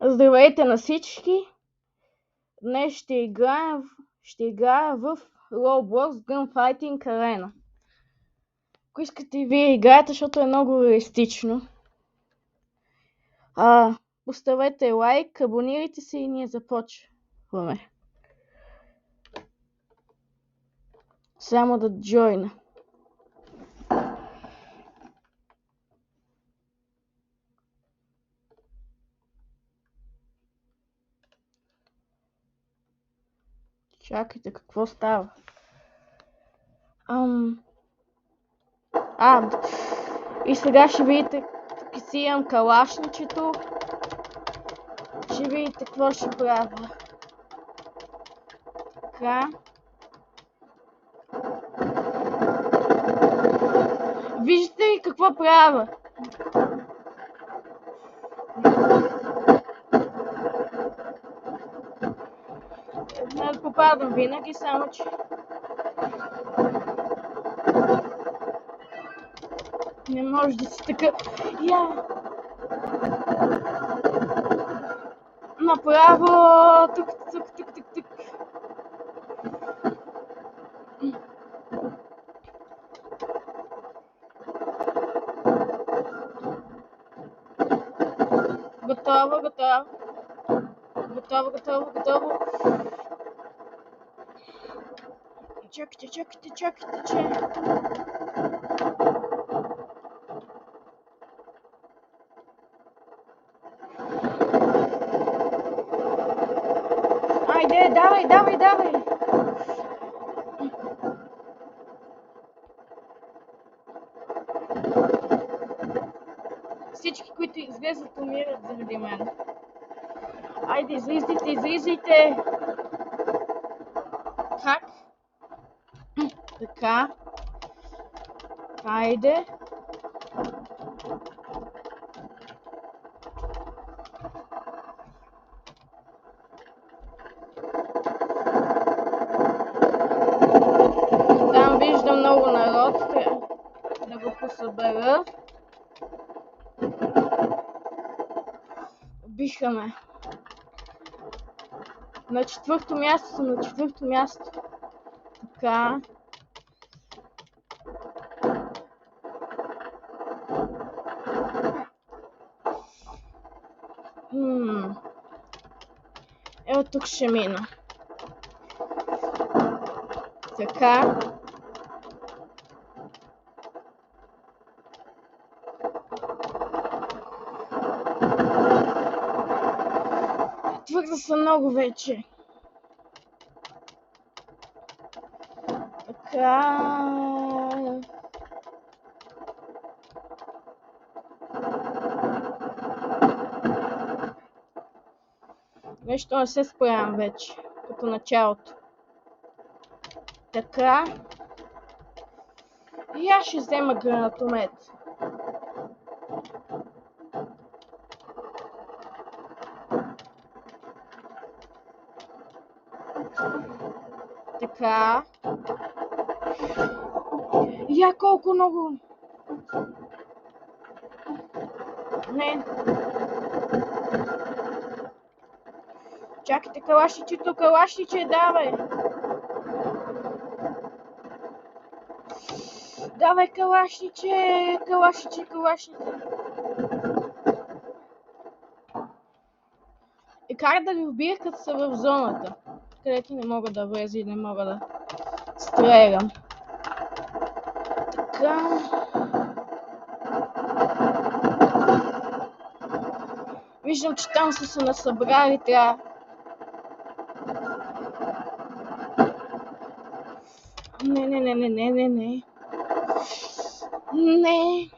Здравейте на всички! Днес ще играя в Roblox Gunfighting Arena. Ако искате и вие играете, защото е много реалистично. Поставете лайк, абонирайте се и ние започваме. Само да джойна. Чакайте, какво става? И сега ще видите, тук си имам калашничето. Ще видите какво ще правя. Така. Виждате ли какво правя? Не попадам винаги, само че... Не може да си така... Направо... Тук. Готово. Чакайте, че... Айде, давай! Всички, които излезат, умират заради мен. Айде, излизайте! Как? Така. Айде. Там виждам много народ. Да го посъбера. Биха ме. На четвърто място. Така. Ето тук ще мина. Така. Твърде са много вече. Така. Нещо не се справям вече, като началото. Така. И аз ще взема гранатомет. Така. Я колко много. Не. Чакайте, калашниче, давай. Давай, калашниче. И как да ви убия, като са в зоната, където не мога да влеза и не мога да стрелям. Така. Виждам, че там са се насъбрали, трябва. Не. Не.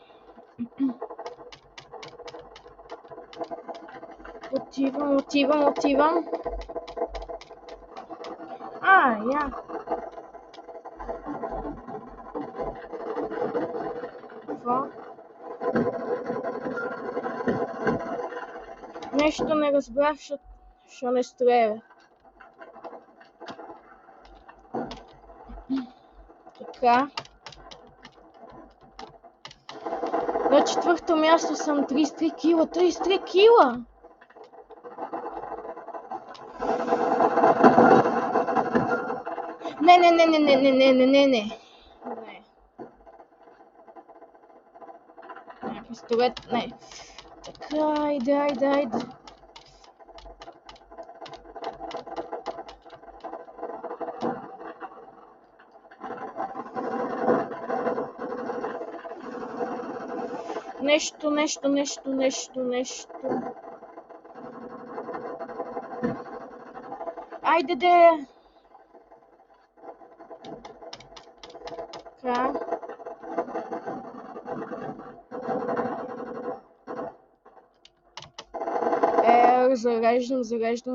Отивам. Я. Какво? Нещо не разбрах, що не стреля. Така. На четвърто място съм 33 кила. Не, не, не, не, не, не, не, не, не, не. Не, пистолет, не. Така, айде. Нещо. Айде де! Така.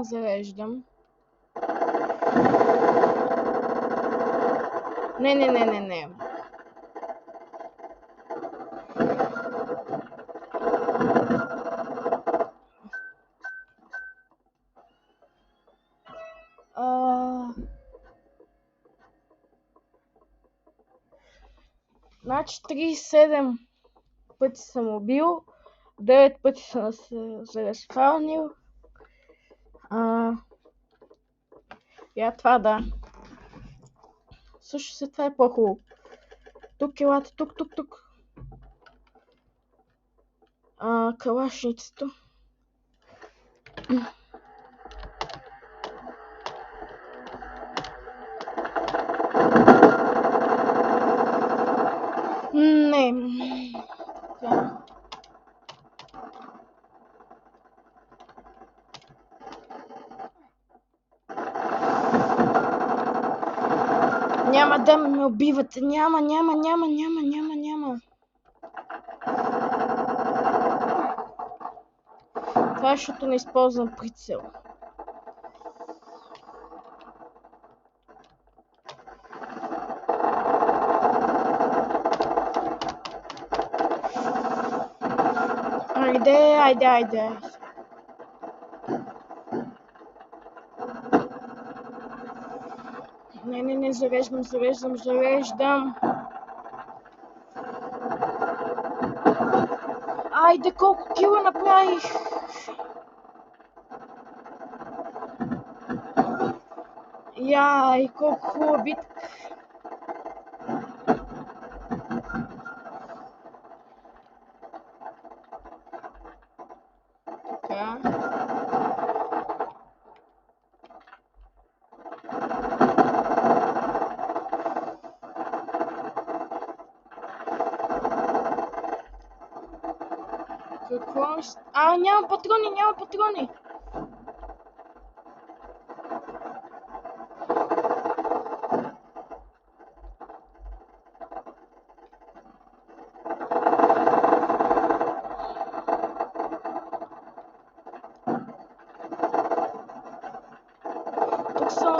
Зареждам. Не. Значи 37 пъти съм убил, 9 пъти съм се заразфалнил. Я това да. Също се това е по-хубаво. Тук елата, тук. Калашницето. Не. Да. Няма да ме убивате. Няма. Това е, защото не използвам прицел. Айде. Не, зареждам. Айде, колко кила направих? Яй, колко хубава битка. Така. Какво? Няма патрони. Тук съм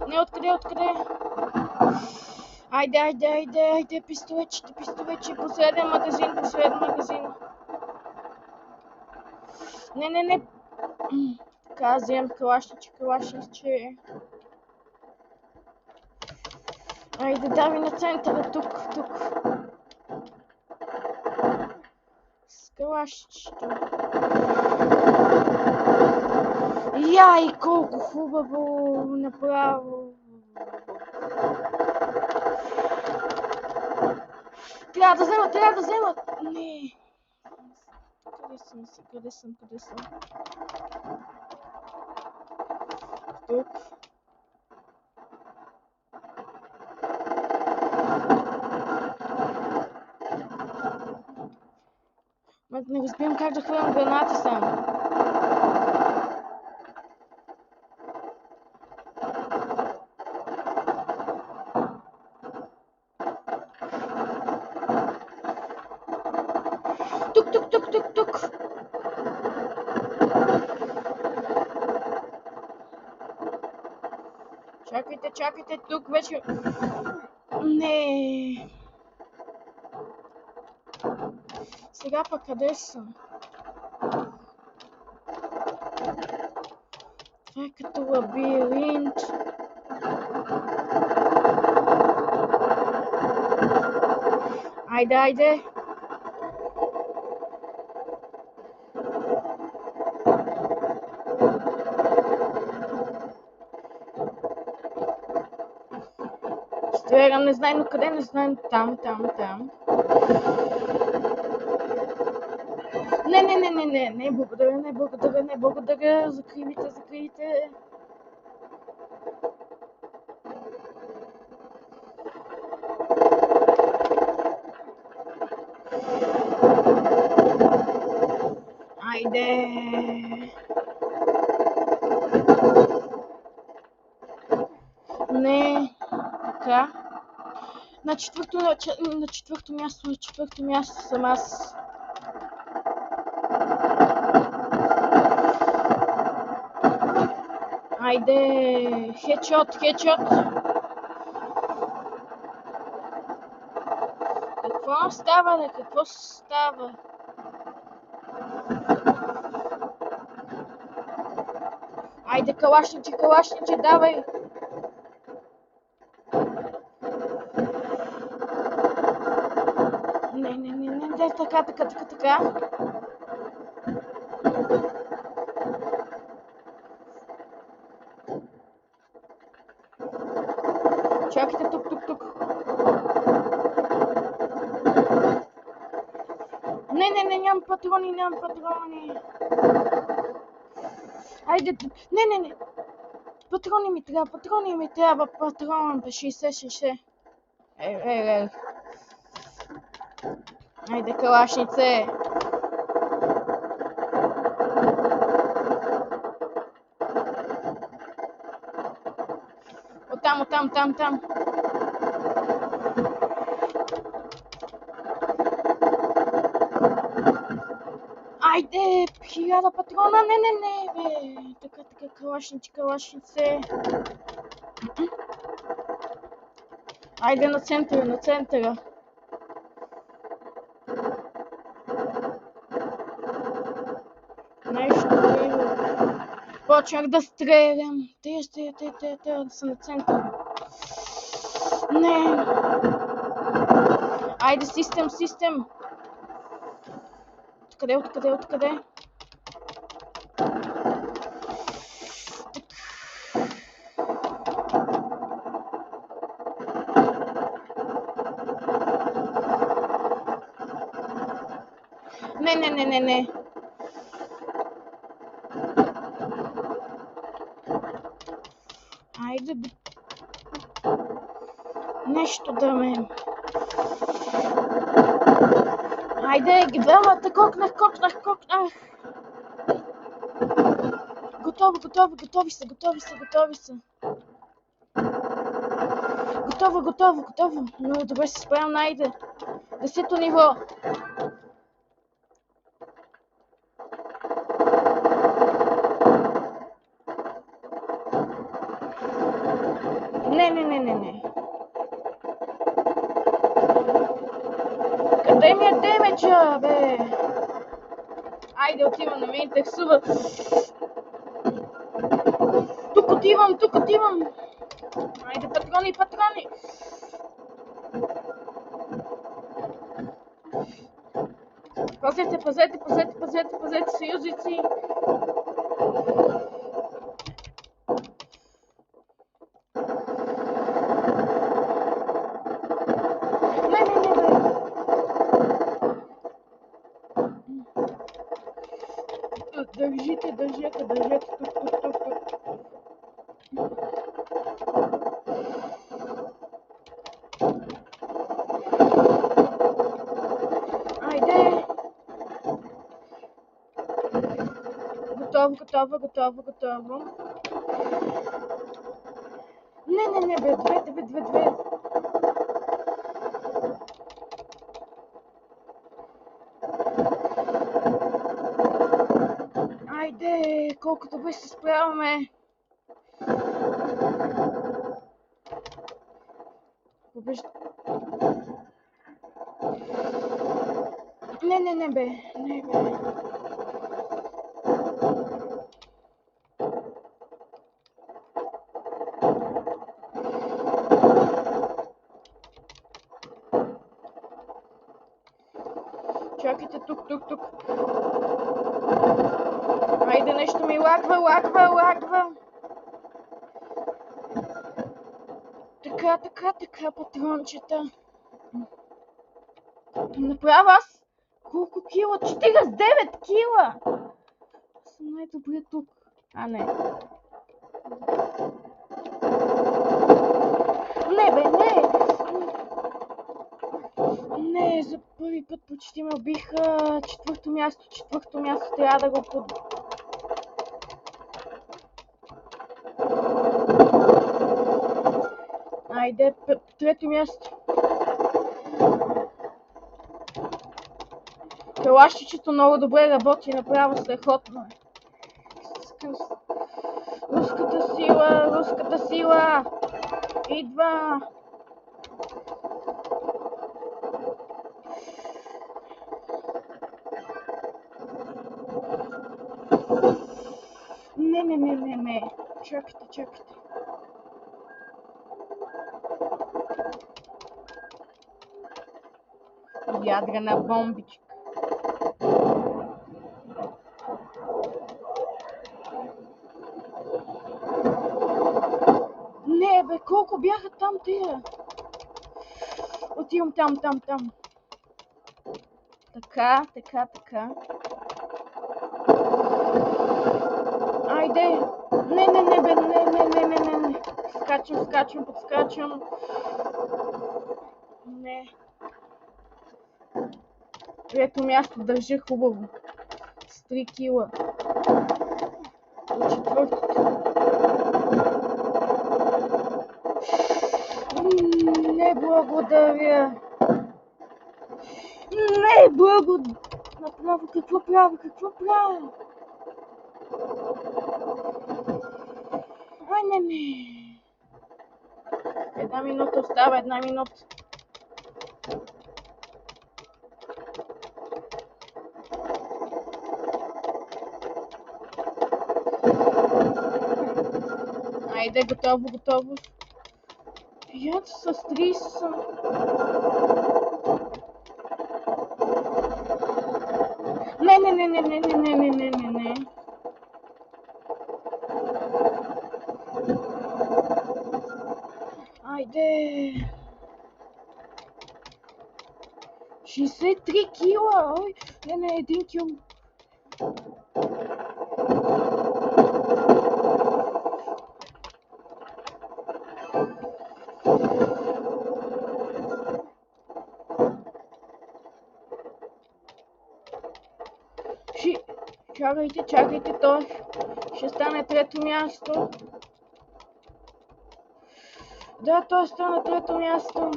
Не, откъде? Айде, пистолетче, последен магазин. Не. Така, вземам калашниче. Айде, дави на центъра, тук. С калашничето. Яй, колко хубаво направо. Трябва да взема. Не. Къде съм? Тук. Не разбирам как да хвърлям гранати само. Тук. Чакайте, тук вече... Не. Сега пък къде съм? Това е като лабиринт. Айде. Намирам, не знай, но къде, не знай, там. Не, благодаря, закривайте. Айде! Не, така. На четвърто място съм аз. Айде, хедшот. Какво става? Айде, калашниче, давай! Не, така. Чакайте тук. Не, нямам патрони. Айде, не. Патрони ми трябва, патрон, 60. Айде, калашнице. Оттам. Айде, 1000 патрона, не, бе. Така, калашнице. Айде на центъра. Нещо друго. Почнах да стрелям. Те да са на центъра. Не. Айде, систем. Откъде? Не. Айде, нещо да ме... Айде, двамата кокнах. Готови са. Готово. Много добре се справям, айде. 10-то ниво. Не. Къде ми е демеджа, бе? Айде, отивам, не ме интересува. Тук отивам. Айде, патрони. Пазете, съюзници. Не, бе. Държете, тук. Айде! Готово. Не, бе, две. Айде, колко добре се справяме. Не, бе. Чакайте тук. Айде, нещо ми лагва. Така, патрончета. Направо аз колко кила? 49 кила! Аз съм най-добре тук. А, не. Не, бе, не! Не, за първи път почти ме убиха. Четвърто място трябва да го под... Айде, трето място. Калашчичето много добре работи, направо страхотно. Руската сила! Идва! Не. Чакайте. Ядрена бомбичка. Не, бе, колко бяха там тия? Отивам там. Така. Айде! Не, бе, не. Подскачам. Не. Трето място държа хубаво. С 3 кила. До четвъртото. Не благодаря. Направо, какво правя? Ай, не. Една минута остава. Айде, готово. Пият с 30. Не. Айде. 63 кила. Ой, не, 1 кил. Чакайте, той ще стане трето място. Да, той стана трето място.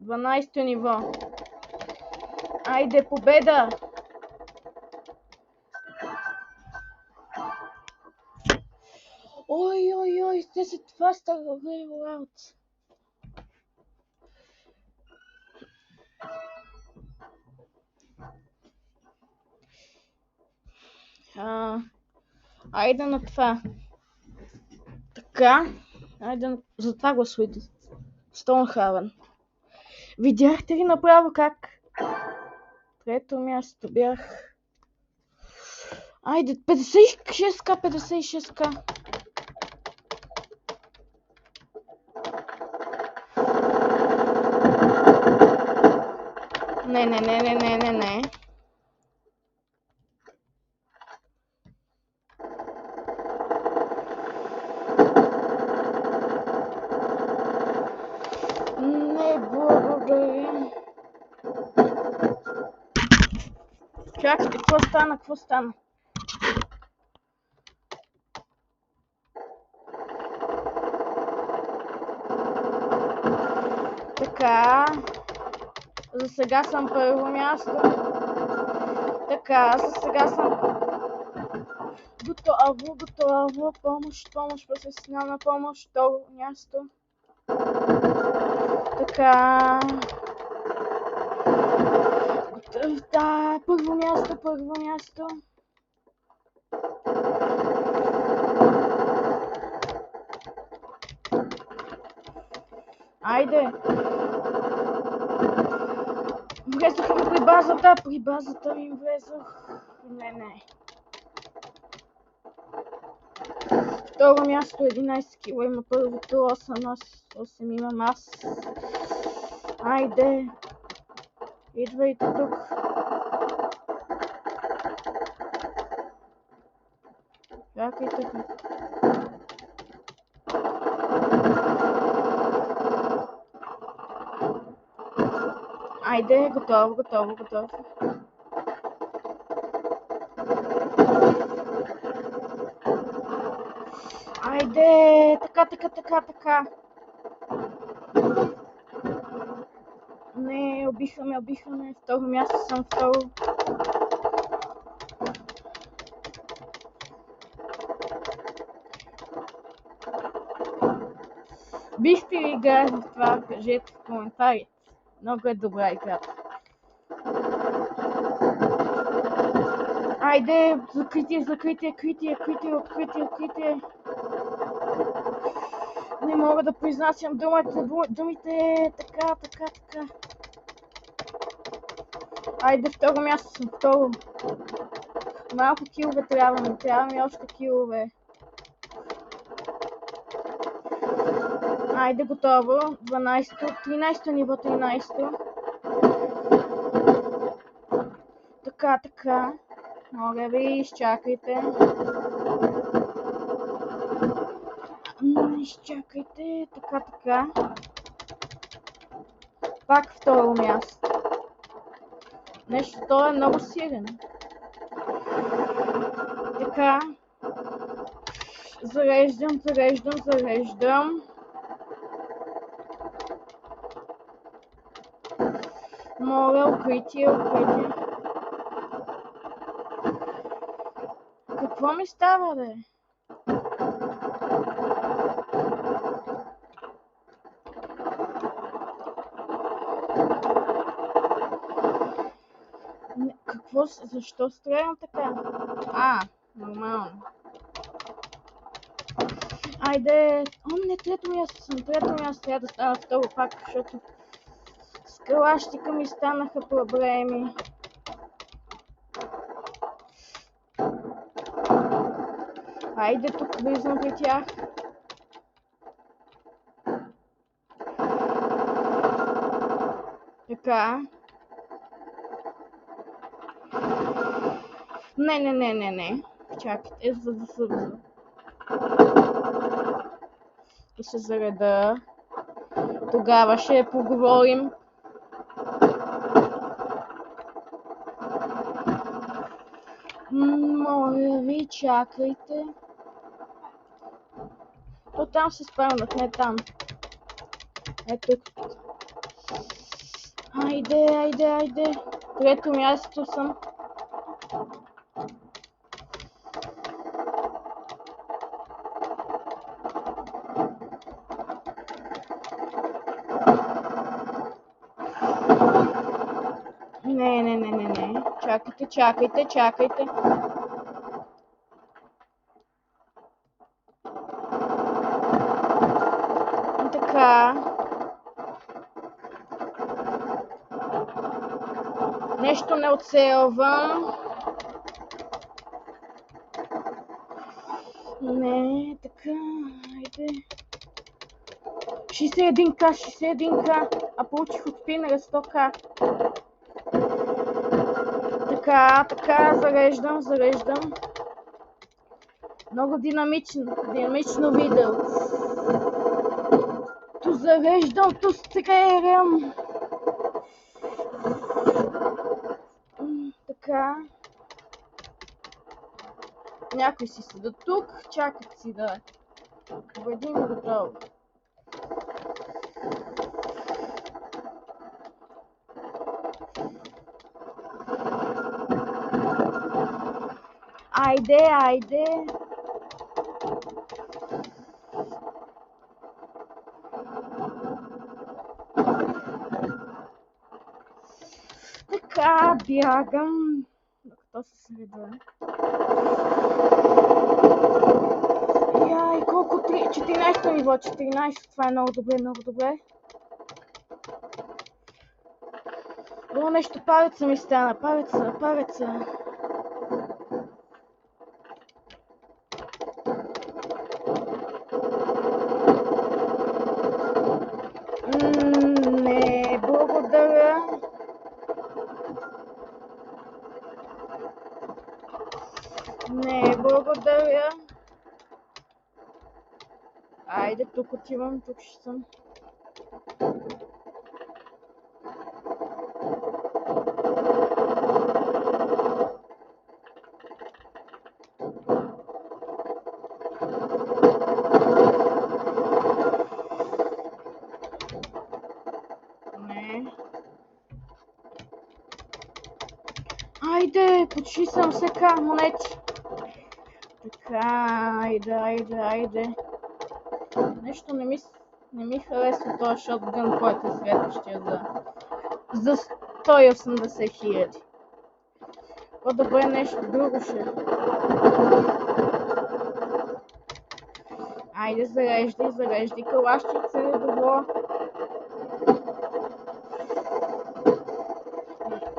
Дванайсто ниво. Айде, победа! Ой, this is faster way out. Айде на това. Така. Айде за това гласувайте. Стоунхавен. Видяхте ли направо как? Трето място бях. Айде, 56к. Не. Не благодаря. Чакайте, какво стана? Така. За сега съм първо място. Така, за сега съм готово. Помощ, професионална помощ, второ място. Така. Да, първо място. Айде. Влезоха ми при базата ми влезох. Не. второ място 11 кила има първото, 8 имам аз. Айде. Идвайте тук. Чакайте. Айде, готово. Айде, така. Не, убиха ме. Второ място съм, второ. Бихте ли играли в това? Кажете в коментарите. Много е добра играта. Айде, откритие. Не мога да произнасям думите. Така. Айде, второ място съм, второ. Малко килове трябва ми още килове. Айде, готово. 12-то, 13-то ниво, 13-то. Така. Моля ви, изчакайте. Изчакайте, така. Пак второ място. Нещо, той е много силен. Така. Зареждам. Моля, укритие. Какво ми става, бе? Защо стрелям така? Нормално. Айде, не, трето място трябва да стана второ пак, защото с калащика ми станаха проблеми. Айде, тук влизам при тях. Така. Не. Чакайте, за да се зареда. Тогава ще поговорим. Моля ви, чакайте. То там се спавнах, не там. Ето. Айде. Трето място съм. Не. Чакайте. Така. Нещо не оцелвам. Не, така, айде. 61к, а получих от спинера 100к. Така, зареждам. Много динамично видео. Ту зареждам, ту стрелям. Така. Някой си седа тук, чакат си да победим готово. Айде. Така, бягам. Докато се среда. Яй, колко 14 ниво, 14, това е много добре. О, нещо палеца ми стана, палеца. Айде, тук отивам, тук ще съм. Не. Айде, почти съм сега монети. Така, айде. Нещо не ми харесва този шотгън, който е следващия за 180 хиляди. По-добре нещо друго ще. Айде, зареждай калашчица, е добро.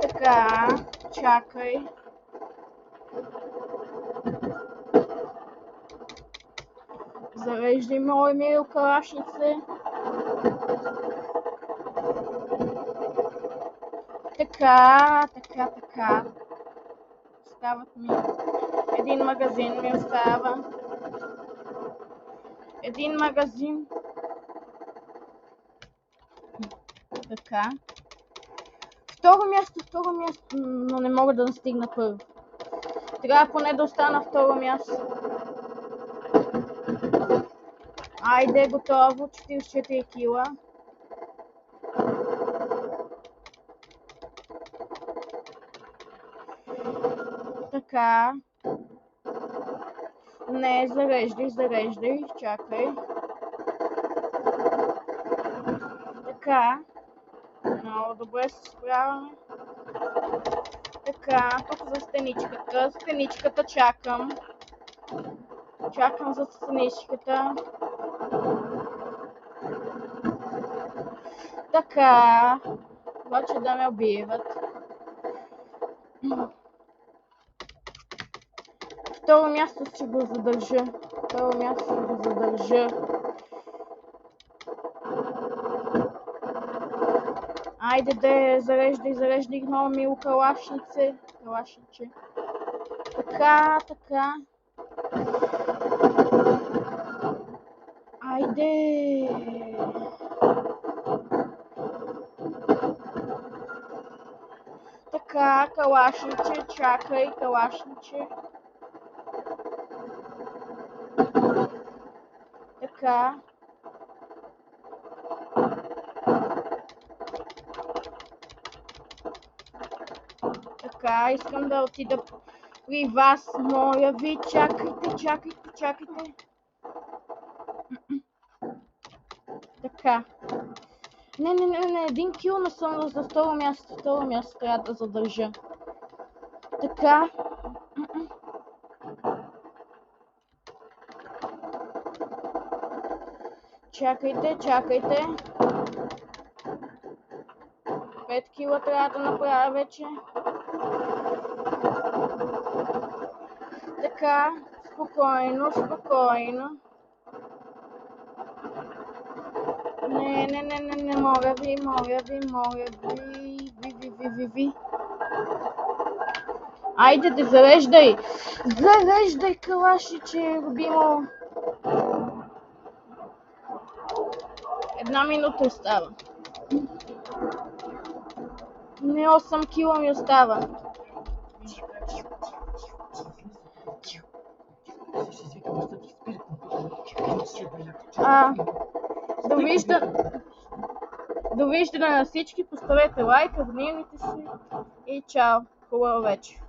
Така, чакай. Зареждай, моя мил, калашнице. Така. Остават ми. Един магазин ми остава. Един магазин. Така. Второ място, но не мога да настигна първо. Трябва поне да остана второ място. Айде, готово, 44 кила. Така. Не, зареждай, чакай. Така. Много добре се справяме. Така, тук за стеничката чакам. Чакам за стеничката. Така. Обаче да ме убиват. Второ място ще го задържа. Айде да зареждай много мило калашниче. Така. Айде. Така, калашниче, чакай, калашниче. Така. Така, искам да отида при вас, моля ви, чакайте. Така. Не, 1 кил не съм за второ място трябва да задържа. Така. Чакайте. 5 кила трябва да направя вече. Така, спокойно. Не, моля ви. Айде да зареждай калашиче, любимо. 1 минута остава. Не, 8 кила ми остава. Довиждане на всички, поставете лайк, абонирайте се и чао, хубава вечер.